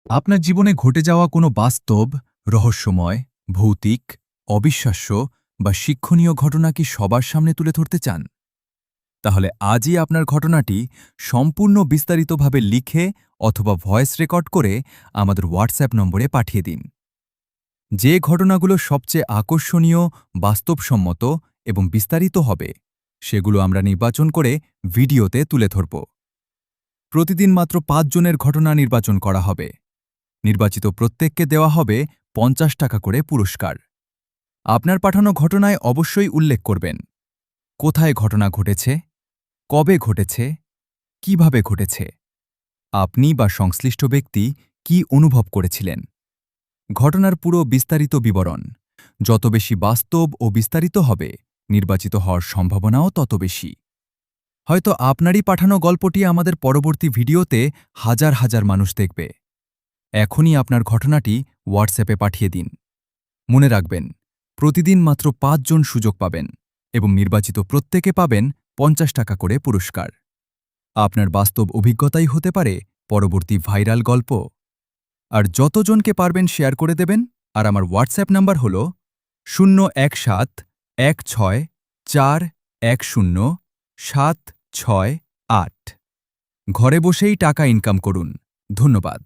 আপনার জীবনে ঘটে যাওয়া কোনো বাস্তব, রহস্যময়, ভৌতিক, অবিশ্বাস্য বা শিক্ষণীয় ঘটনা কি সবার সামনে তুলে ধরতে চান? তাহলে আজই আপনার ঘটনাটি সম্পূর্ণ বিস্তারিতভাবে লিখে অথবা ভয়েস রেকর্ড করে আমাদের হোয়াটসঅ্যাপ নম্বরে পাঠিয়ে দিন। যে ঘটনাগুলো সবচেয়ে আকর্ষণীয়, বাস্তবসম্মত এবং বিস্তারিত হবে, সেগুলো আমরা নির্বাচন করে ভিডিওতে তুলে ধরব। প্রতিদিন মাত্র ৫ জনের ঘটনা নির্বাচন করা হবে। নির্বাচিত প্রত্যেককে দেওয়া হবে ৫০ টাকা করে পুরস্কার। আপনার পাঠানো ঘটনায় অবশ্যই উল্লেখ করবেন কোথায় ঘটনা ঘটেছে, কবে ঘটেছে, কিভাবে ঘটেছে, আপনি বা সংশ্লিষ্ট ব্যক্তি কি অনুভব করেছিলেন। ঘটনার পুরো বিস্তারিত বিবরণ যত বেশি বাস্তব ও বিস্তারিত হবে, নির্বাচিত হওয়ার সম্ভাবনাও তত বেশি। হয়তো আপনারই পাঠানো গল্পটি আমাদের পরবর্তী ভিডিওতে হাজার হাজার মানুষ দেখবে। এখনই আপনার ঘটনাটি হোয়াটসঅ্যাপে পাঠিয়ে দিন। মনে রাখবেন, প্রতিদিন মাত্র ৫ জন সুযোগ পাবেন এবং নির্বাচিত প্রত্যেকে পাবেন ৫০ টাকা করে পুরস্কার। আপনার বাস্তব অভিজ্ঞতাই হতে পারে পরবর্তী ভাইরাল গল্প। আর যতজনকে পারবেন শেয়ার করে দেবেন। আর আমার হোয়াটসঅ্যাপ নাম্বার হল 017-১৬-৪-১০-৭৬৮। ঘরে বসেই টাকা ইনকাম করুন। ধন্যবাদ।